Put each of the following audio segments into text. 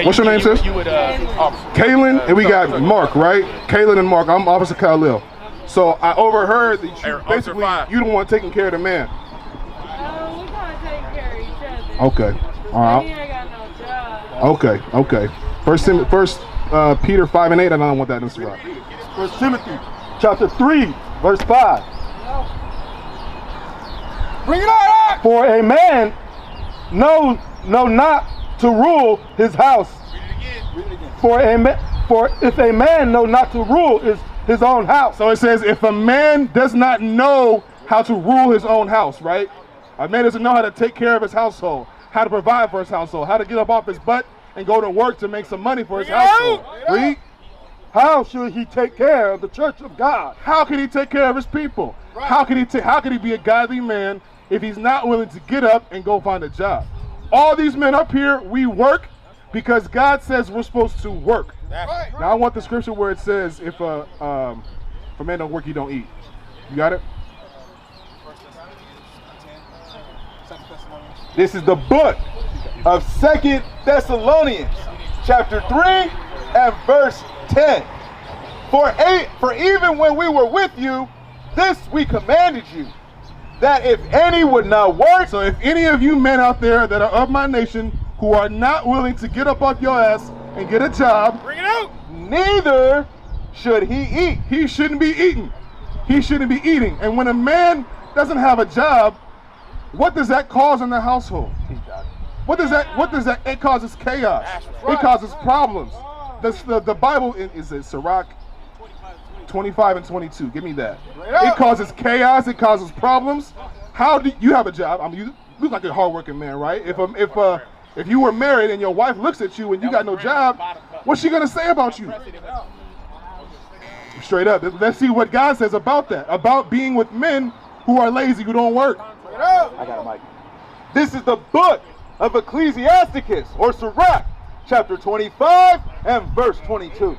What's your name, sis? Kaylin, and we got Mark, right? Kaylin and Mark. I'm Officer Khalil. So I overheard that you basically you don't want taking care of the man. We kind of take care of each other. Okay. All right. He ain't got no job. Okay. First Peter 5:8. I don't want that in the slide. 1 Timothy chapter 3, verse 5. Bring it on! For a man know not to rule his house. Read it again. For if a man know not to rule his own house. So it says, if a man does not know how to rule his own house, right? A man doesn't know how to take care of his household, how to provide for his household, how to get up off his butt and go to work to make some money for his household. Read. How should he take care of the church of God? How can he take care of his people? Right. How can he be a godly man if he's not willing to get up and go find a job? All these men up here, we work because God says we're supposed to work. That's right. Now I want the scripture where it says, if a man don't work, he don't eat. You got it? This is the book of 2 Thessalonians, chapter 3 and verse 10. For even when we were with you, this we commanded you, that if any would not work. So if any of you men out there that are of my nation who are not willing to get up off your ass and get a job, Bring it out! Neither should he eat. he shouldn't be eating. He shouldn't be eating. And when a man doesn't have a job, what does that cause in the household? What does that, it causes chaos. It causes problems. The Bible is Sirach 25 and 22. Give me that. It causes chaos. It causes problems. How do you have a job? I mean, you look like a hardworking man, right? If you were married and your wife looks at you and you got no job, what's she gonna say about you? Straight up. Let's see what God says about that. About being with men who are lazy, who don't work. I got a mic. This is the book of Ecclesiasticus, or Sirach, chapter 25 and verse 22.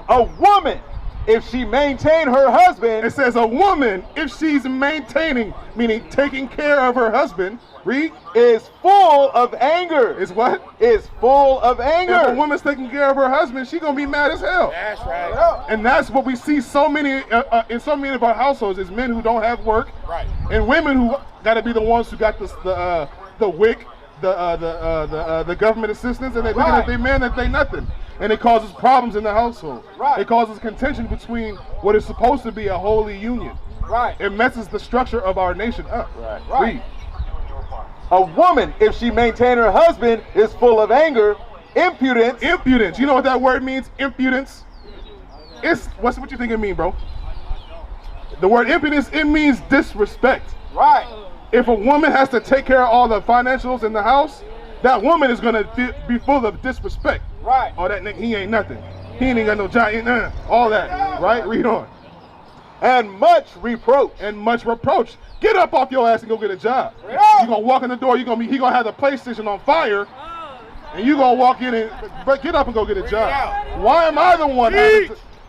A woman, if she maintain her husband. It says a woman, if she's maintaining, meaning taking care of her husband, read, is full of anger. is what? Is full of anger. If a woman's taking care of her husband, she's gonna be mad as hell. That's right. And that's what we see so many in so many of our households is men who don't have work, Right. and women who gotta be the ones who got the WIC, the government assistance, and they looking at their man that they nothing, and it causes problems in the household. Right. It causes contention between what is supposed to be a holy union. Right. It messes the structure of our nation up. Right. Read. A woman, if she maintain her husband, is full of anger, impudence. Impudence. You know what that word means? Impudence. What you think it means, bro? The word impudence, it means disrespect. Right. If a woman has to take care of all the financials in the house, that woman is gonna be full of disrespect. Right. Oh, that nigga, he ain't nothing. He ain't got no job, all that, right? Read on. And much reproach. And much reproach. Get up off your ass and go get a job. Yeah. You gonna walk in the door, he gonna have the PlayStation on fire, and you gonna walk in and get up and go get a job. Why am I the one?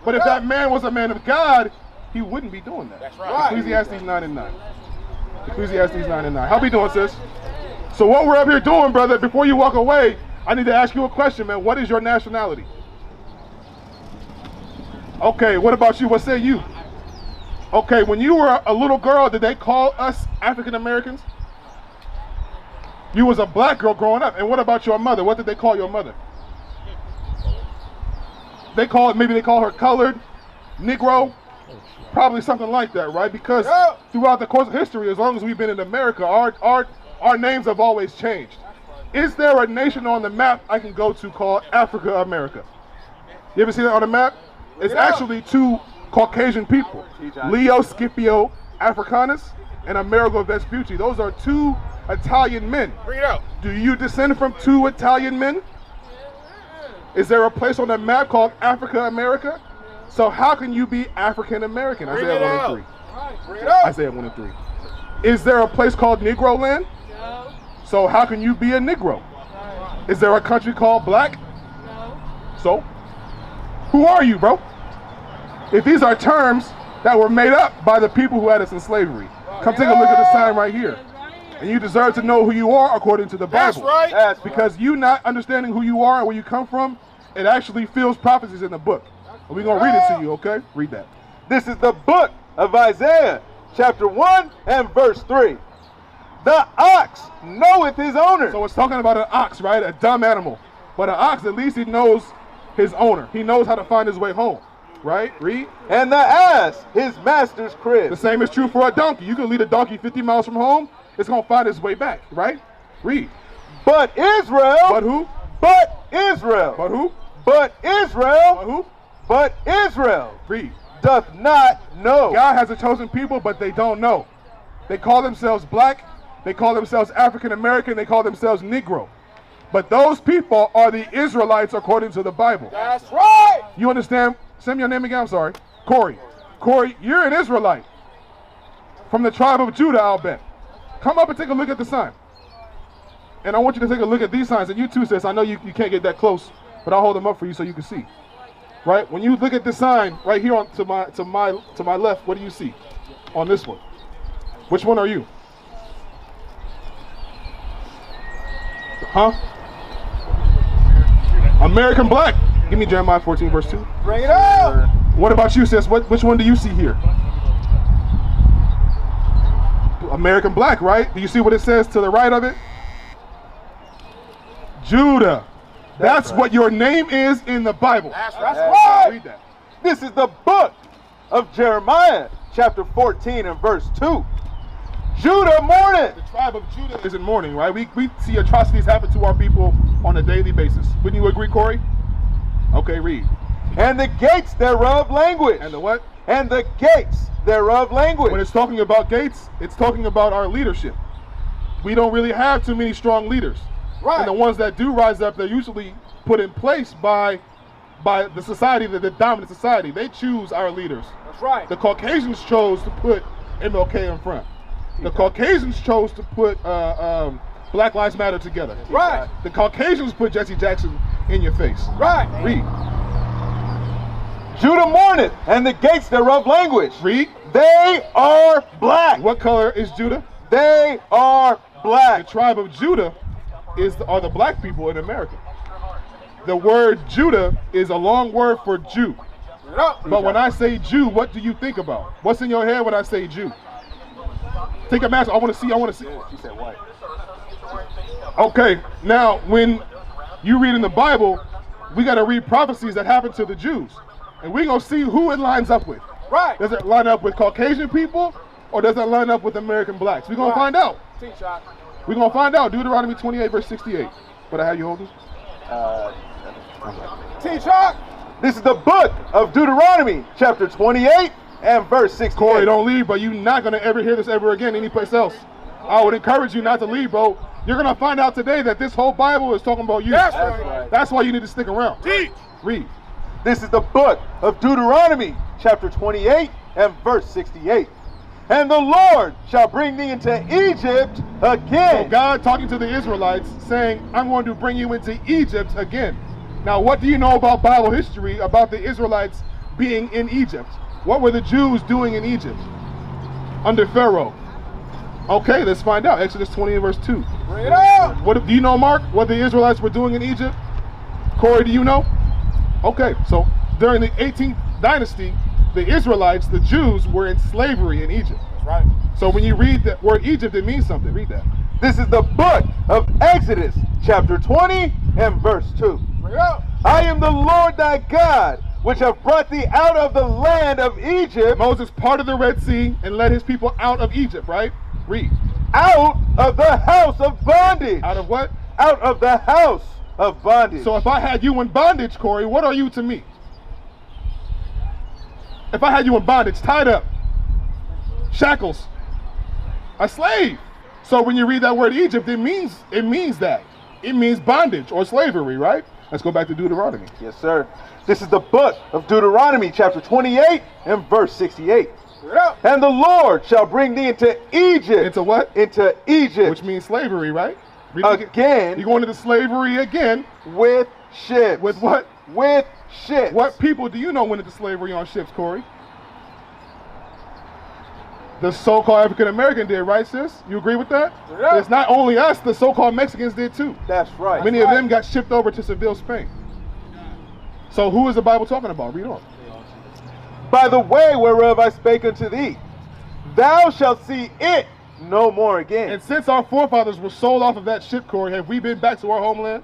But if that man was a man of God, he wouldn't be doing that. That's right. Ecclesiastes 9 and 9. Ecclesiastes 9 and 9. How we doing, sis? So what we're up here doing, brother, before you walk away, I need to ask you a question, man. What is your nationality? Okay, what about you? What say you? Okay, when you were a little girl, did they call us African Americans? You was a black girl growing up. And what about your mother? What did they call your mother? Maybe they call her colored, Negro, probably something like that, right? Because throughout the course of history, as long as we've been in America, our names have always changed. Is there a nation on the map I can go to called Africa America? You ever see that on the map? It's actually two Caucasian people, Leo Scipio Africanus and Amerigo Vespucci. Those are two Italian men. Bring it out. Do you descend from two Italian men? Is there a place on the map called Africa America? So how can you be African American? Isaiah 1 and 3. Bring it out. Isaiah 1 and 3. Is there a place called Negro land? No. So how can you be a Negro? Is there a country called black? No. So who are you, bro? If these are terms that were made up by the people who had us in slavery. Come take a look at the sign right here. And you deserve to know who you are according to the Bible. That's right. That's Because you not understanding who you are and where you come from, it actually fills prophecies in the book. And we're going to read it to you, okay? Read that. This is the book of Isaiah, chapter 1 and verse 3. The ox knoweth his owner. So it's talking about an ox, right? A dumb animal. But an ox, at least he knows his owner. He knows how to find his way home, right? Read. And the ass his master's crib. The same is true for a donkey. You can lead a donkey 50 miles from home, it's going to find its way back, right? Read. But Israel. But who? But Israel. But who? But Israel. But who? But Israel Read. doth not know. God has a chosen people, but they don't know. They call themselves black. They call themselves African American. They call themselves Negro. But those people are the Israelites according to the Bible. That's right. You understand? Send me your name again. I'm sorry. Corey. Corey, you're an Israelite. From the tribe of Judah, I'll bet. Come up and take a look at the sign. And I want you to take a look at these signs. And you too, sis. I know you can't get that close, but I'll hold them up for you so you can see. Right? When you look at this sign right here to my left, what do you see on this one? Which one are you? Huh? American black. Give me Jeremiah 14 verse 2. Bring it out. What about you, sis? Which one do you see here? American black, right? Do you see what it says to the right of it? Judah. That's right. what your name is in the Bible. That's right. Read that. This is the book of Jeremiah, chapter 14 and verse 2. Judah mourneth. The tribe of Judah is in mourning, right? We see atrocities happen to our people on a daily basis. Wouldn't you agree, Corey? Okay, read. And the gates thereof languish. And the what? And the gates thereof languish. When it's talking about gates, it's talking about our leadership. We don't really have too many strong leaders. Right. And the ones that do rise up, they're usually put in place by the society, the dominant society. They choose our leaders. That's right. The Caucasians chose to put MLK in front. The Caucasians chose to put Black Lives Matter together. Right. The Caucasians put Jesse Jackson in your face. Right. Read. Judah mourneth, and the gates thereof languish. Read. They are black. What color is Judah? They are The black. tribe of Judah are the black people in America. The word Judah is a long word for Jew. Bring it out. But when I say Jew, what do you think about? What's in your head when I say Jew? Take a mask. I want to see. She said white. Okay, now when you read in the Bible, we got to read prophecies that happened to the Jews. And we're going to see who it lines up with. Right. Does it line up with Caucasian people or does it line up with American blacks? We're going to find out. T-shot. We're going to find out. Deuteronomy 28 verse 68. But I have you holding? T-shot. This is the book of Deuteronomy, chapter 28 and verse 68. Corey, don't leave, but you're not going to ever hear this ever again anyplace else. I would encourage you not to leave, bro. You're going to find out today that this whole Bible is talking about you. That's right. That's why you need to stick around. Teach. Read. This is the book of Deuteronomy, chapter 28 and verse 68. And the Lord shall bring thee into Egypt again. So God talking to the Israelites saying, I'm going to bring you into Egypt again. Now, what do you know about Bible history about the Israelites being in Egypt? What were the Jews doing in Egypt under Pharaoh? Okay, let's find out. Exodus 20 and verse 2. Bring it out. Do you know, Mark, what the Israelites were doing in Egypt? Corey, do you know? Okay, so during the 18th dynasty, the Israelites, the Jews, were in slavery in Egypt. That's right. So when you read the word Egypt, it means something. Read that. This is the book of Exodus, chapter 20 and verse 2. Bring it out. I am the Lord thy God, which have brought thee out of the land of Egypt. Moses parted the Red Sea and led his people out of Egypt, right? Read. Out of the house of bondage. Out of what? Out of the house of bondage. So if I had you in bondage, Corey, what are you to me? If I had you in bondage, tied up, shackles, a slave. So when you read that word Egypt, it means that. It means bondage or slavery, right? Let's go back to Deuteronomy. Yes, sir. This is the book of Deuteronomy, chapter 28 and verse 68. Bring it out. And the Lord shall bring thee into Egypt. Into what? Into Egypt. Which means slavery, right? Read it again. You're going into slavery again. With ships. With what? With ships. What people do you know went into slavery on ships, Corey? The so-called African American did, right, sis? You agree with that? Yeah. It's not only us, the so-called Mexicans did too. That's right. Many of them got shipped over to Seville, Spain. So who is the Bible talking about? Read on. By the way whereof I spake unto thee, thou shalt see it no more again. And since our forefathers were sold off of that ship, Corey, have we been back to our homeland?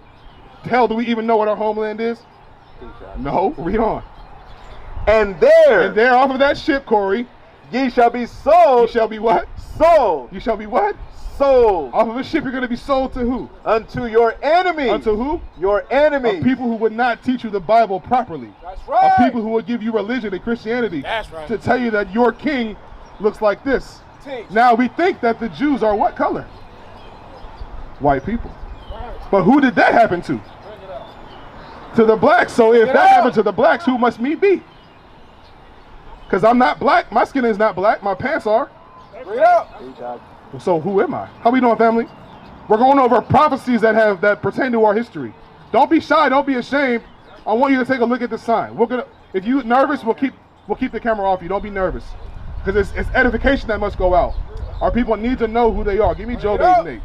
Hell, do we even know what our homeland is? No. Read on. And there, off of that ship, Corey, ye shall be sold. you shall be what? Sold. You shall be what? Sold. Off of a ship, you're going to be sold to who? Unto your enemies. Unto who? Your enemies. Of people who would not teach you the Bible properly. That's right. Of people who would give you religion and Christianity. That's right. To tell you that your king looks like this. Teach. Now we think that the Jews are what color? White people. But who did that happen to? To the blacks. So if that happened to the blacks, who must me be? Because I'm not black. My skin is not black. My pants are. Bring it up. So who am I? How we doing, family? We're going over prophecies that pertain to our history. Don't be shy. Don't be ashamed. I want you to take a look at the sign. If you're nervous, we'll keep the camera off you. Don't be nervous, because it's edification that must go out. Our people need to know who they are. Give me Job 8:8.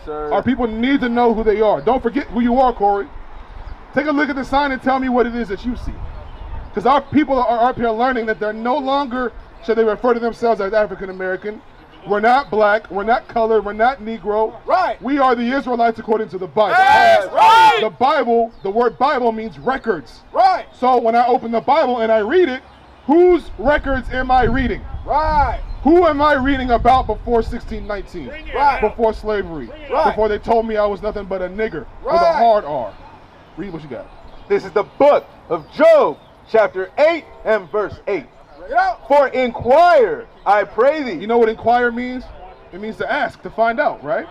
Sir. Our people need to know who they are. Don't forget who you are, Corey. Take a look at the sign and tell me what it is that you see. Because our people are up here learning that they're no longer, should they refer to themselves as African American. We're not black, we're not colored, we're not Negro. Right. We are the Israelites according to the Bible. That's right. The Bible, the word Bible means records. Right. So when I open the Bible and I read it, whose records am I reading? Right. Who am I reading about before 1619? Right. Before slavery? Right. Before they told me I was nothing but a nigger with a Right. hard R? Read what you got. This is the book of Job, chapter 8 and verse 8. Bring it up. For inquire, I pray thee, You know what inquire means? It means to ask, to find out, right?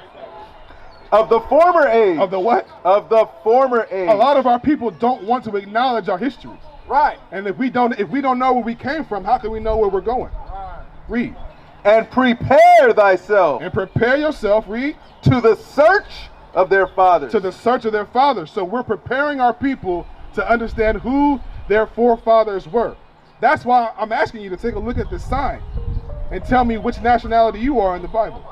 of the former age. Of the what? Of the former age. A lot of our people don't want to acknowledge our history. Right. And if we don't know where we came from, how can we know where we're going? Read. And prepare thyself And prepare yourself, read, to the search of their fathers. to the search of their fathers. So we're preparing our people to understand who their forefathers were. That's why I'm asking you to take a look at this sign and tell me which nationality you are in the Bible.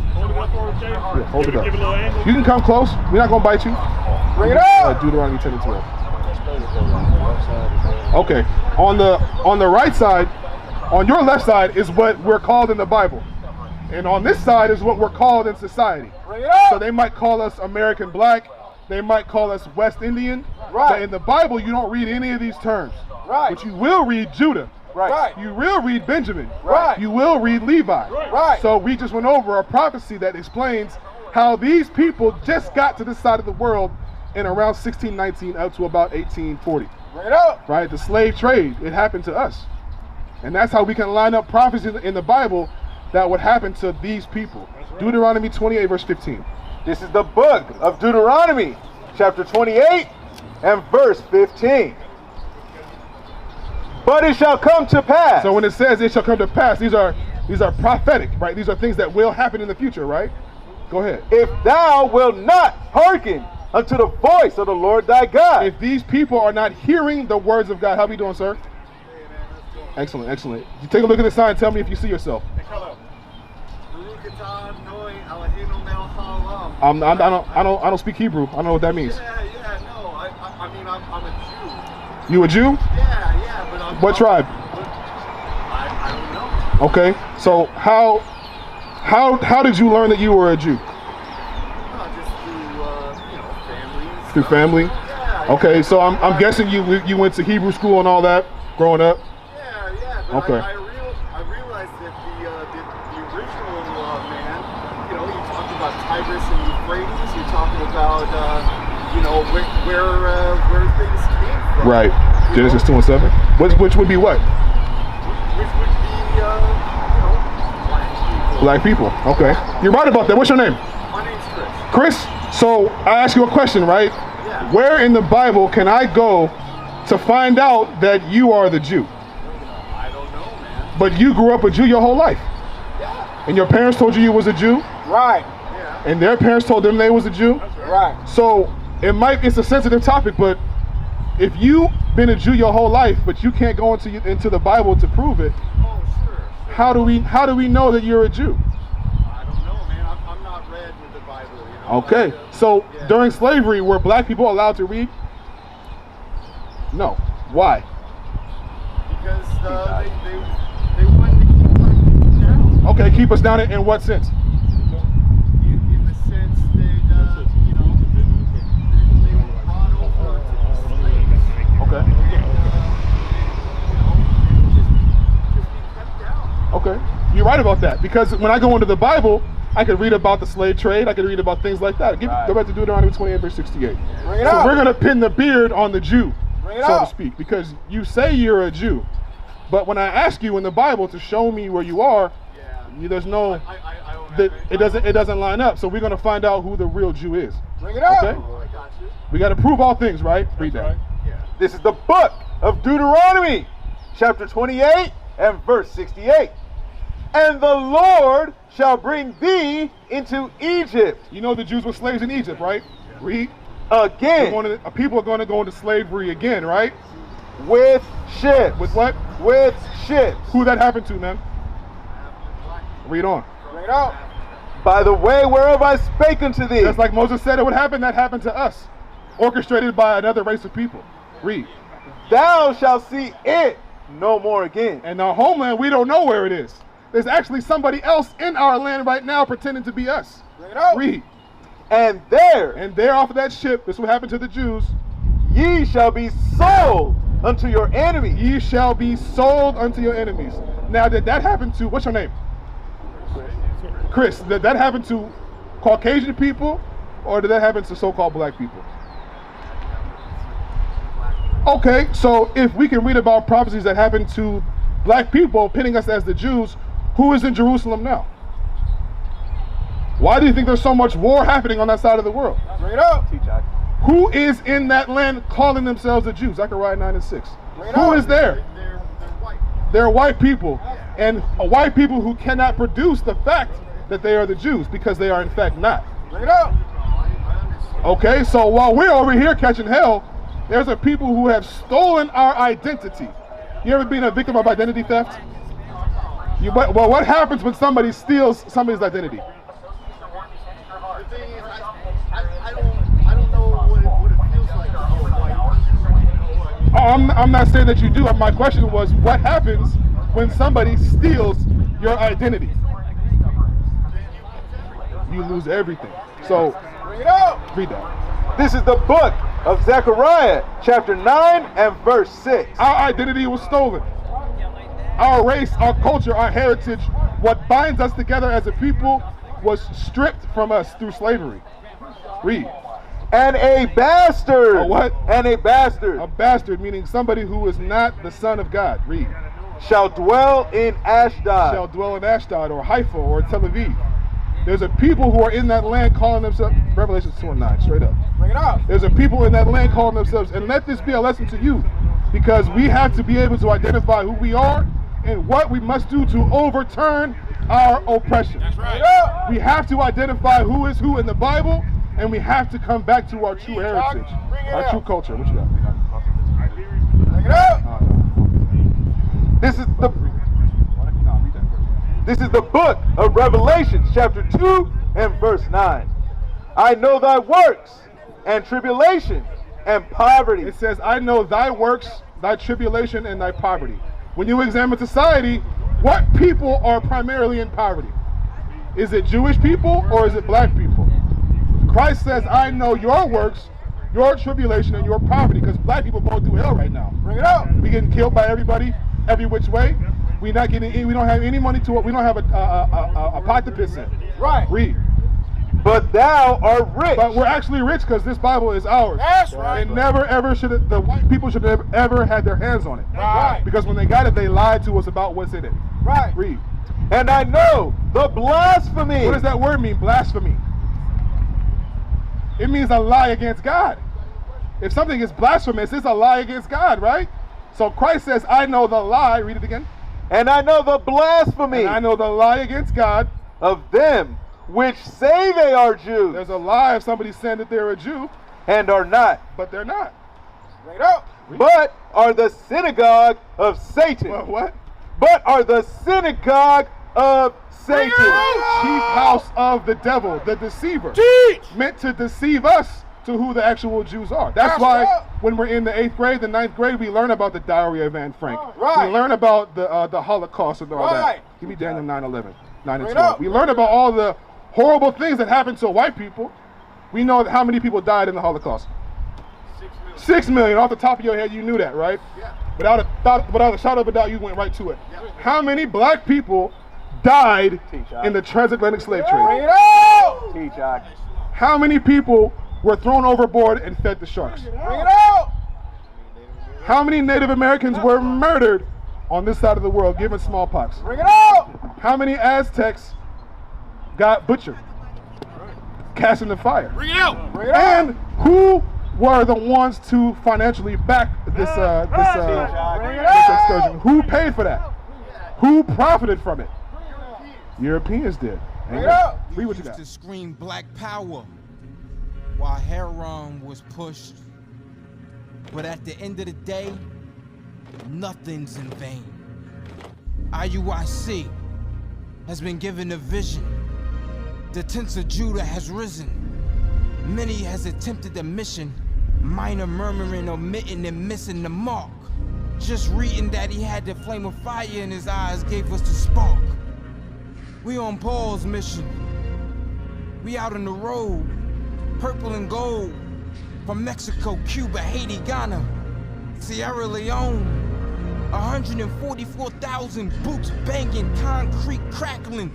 Yeah, hold it up. You can come close. We're not going to bite you. Bring it up. Deuteronomy 10 and 12. Okay. On the right side, on your left side is what we're called in the Bible. And on this side is what we're called in society. Bring it up. So they might call us American black. They might call us West Indian. Right. But in the Bible, you don't read any of these terms. Right. But you will read Judah. Right. You will read Benjamin. Right. You will read Levi. Right. So we just went over a prophecy that explains how these people just got to this side of the world in around 1619 up to about 1840. Bring it up. Right? The slave trade, it happened to us. And that's how we can line up prophecies in the Bible that would happen to these people. Deuteronomy 28 verse 15. This is the book of Deuteronomy, chapter 28 and verse 15. But it shall come to pass. So when it says it shall come to pass, these are prophetic, right? These are things that will happen in the future, right? Go ahead. If thou wilt not hearken unto the voice of the Lord thy God. If these people are not hearing the words of God, how we doing, sir? Excellent, excellent. You take a look at the sign. Tell me if you see yourself. I don't speak Hebrew. I don't know what that means. I mean, I'm a Jew. You a Jew? Yeah, but I'm... What tribe? I don't know. Okay. So how did you learn that you were a Jew? Just through, family and stuff. Through family? Yeah. Okay. So I'm guessing you went to Hebrew school and all that growing up. Yeah. But Okay. I realized that the original man, you talked about Tigris and Euphrates. You're talking about, where things came from. Right. Genesis 2 and 7. Which would be what? Which would be, black people. Black people. Okay. You're right about that. What's your name? My name's Chris. Chris. So I ask you a question, right? Yeah. Where in the Bible can I go to find out that you are the Jew? I don't know, man. But you grew up a Jew your whole life. Yeah. And your parents told you was a Jew, Right. Yeah. and their parents told them was a Jew. Right. So it's a sensitive topic, but if you've been a Jew your whole life, but you can't go into the Bible to prove it. Oh, sure. How do we know that you're a Jew? I don't know, man. I'm not read with the Bible, you know. Okay, so yeah. during slavery, were black people allowed to read? No. Why? Because they wanted to keep black people down. Okay, keep us down in what sense? In the sense that, you know, they were brought over to be slaves. Okay. Just be kept down. Okay, you're right about that, because when I go into the Bible, I could read about the slave trade, I could read about things like that. Go back to Deuteronomy 28, verse 68. Bring it So out. we're going to pin the beard on the Jew, Bring it so to out. speak, because you say you're a Jew, but when I ask you in the Bible to show me where you are, Yeah. there's no, I don't that have it doesn't line up. So we're going to find out who the real Jew is. Bring it out. Okay? Oh, I got you. We got to prove all things, right? Read that. right. Yeah. This is the book of Deuteronomy, chapter 28 and verse 68. And the Lord shall bring thee into Egypt You know the Jews were slaves in Egypt, right? Read. again People are going to go into slavery again, right? with ships. With what? With ships. Who that happened to, man? Read on. Bring it out. By the way whereof I spake unto thee. Just like Moses said it would happen, that happened to us. Orchestrated by another race of people. Read. Thou shalt see it no more again. And our homeland, we don't know where it is. There's actually somebody else in our land right now pretending to be us. Bring it out. Read. And there And there off of that ship, this is what happened to the Jews. ye shall be sold unto your enemies. Ye shall be sold unto your enemies. Now, did that happen to, what's your name? Chris. Did that happen to Caucasian people, or did that happen to so-called black people? Okay, so if we can read about prophecies that happened to black people, pinning us as the Jews, who is in Jerusalem now? Why do you think there's so much war happening on that side of the world? Bring it out. Who is in that land calling themselves the Jews? Zechariah 9 and 6. Bring it Who out. is there? They're white. They're white people, and white people who cannot produce the fact that they are the Jews, because they are in fact not. Bring it out. I understand. Okay, so while we're over here catching hell, there's a people who have stolen our identity. You ever been a victim of identity theft? Well, what happens when somebody steals somebody's identity? The thing is, I don't know what it feels like to be white. Oh, I'm not saying that you do. My question was, what happens when somebody steals your identity? You lose everything. So, Bring it out. read that. This is the book of Zechariah, chapter 9 and verse 6. Our identity was stolen. Our race, our culture, our heritage, what binds us together as a people was stripped from us through slavery. Read. And a bastard. A what? And a bastard A bastard, meaning somebody who is not the son of God. Read. shall dwell in Ashdod. Shall dwell in Ashdod or Haifa or Tel Aviv. There's a people who are in that land calling themselves, Revelation 2 and 9, straight up. Bring it out. There's a people in that land calling themselves, and let this be a lesson to you, because we have to be able to identify who we are and what we must do to overturn our oppression. Bring it out. We have to identify who is who in the Bible, and we have to come back to our true heritage, Bring it our out. true culture. What you got? Bring it out. This is the book of Revelation, chapter 2 and verse 9. I know thy works and tribulation and poverty. It says, I know thy works, thy tribulation, and thy poverty. When you examine society, what people are primarily in poverty? Is it Jewish people or is it black people? Christ says, I know your works, your tribulation, and your poverty, because black people going through hell right now. Bring it out. We getting killed by everybody, every which way. We not getting. We don't have any money to. We don't have a pot to piss in. Right. Read. But thou art rich. But we're actually rich because this Bible is ours. That's right. And never ever should it, the white people should have ever had their hands on it. Right. Because when they got it, they lied to us about what's in it. Right. Read. And I know the blasphemy. What does that word mean? Blasphemy. It means a lie against God. If something is blasphemous, it's a lie against God, right? So Christ says, I know the lie. Read it again. And I know the blasphemy And I know the lie against God. of them which say they are Jews There's a lie if somebody's saying that they're a Jew, and are not. but they're not. Bring it out. but are the synagogue of Satan. What? But are the synagogue of Satan. Chief house of the devil, the deceiver. Teach! Meant to deceive us to who the actual Jews are. That's why when we're in the 8th grade, the 9th grade, we learn about the diary of Anne Frank. Right. We learn about the Holocaust and all Right. that. Give me Daniel 9:11, 9 and Straight 12. up. We learn about all the horrible things that happened to white people. We know how many people died in the Holocaust. 6 million. Off the top of your head, you knew that, right? Yeah. Without a shadow of a doubt, you went right to it. How many black people died in the transatlantic slave Bring trade? it out! Teach, Ak. How many people were thrown overboard and fed to sharks? Bring it out! How many Native Americans were murdered on this side of the world given smallpox? Bring it out! How many Aztecs got butchered, cast in the fire? Bring it out! Bring it out! And who were the ones to financially back this excursion? Who paid for that? Who profited from it? Europeans did. Bring it out! Read what you used got. to scream black power while heroin was pushed. But at the end of the day, nothing's in vain. IUIC has been given a vision. The tents of Judah has risen. Many has attempted the mission. Minor murmuring, omitting, and missing the mark. Just reading that he had the flame of fire in his eyes gave us the spark. We on Paul's mission. We out on the road, purple and gold. From Mexico, Cuba, Haiti, Ghana, Sierra Leone. 144,000 boots banging, concrete crackling.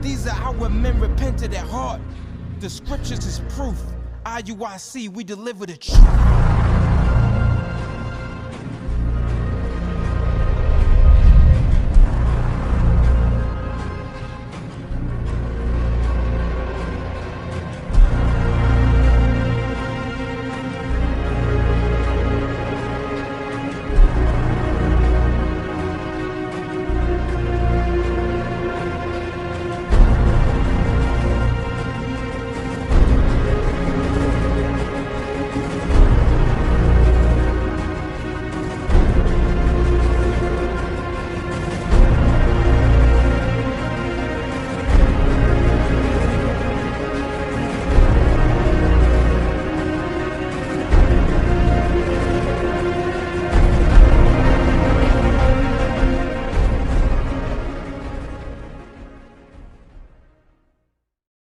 These are our men repented at heart. The scriptures is proof. IUIC, we deliver the truth.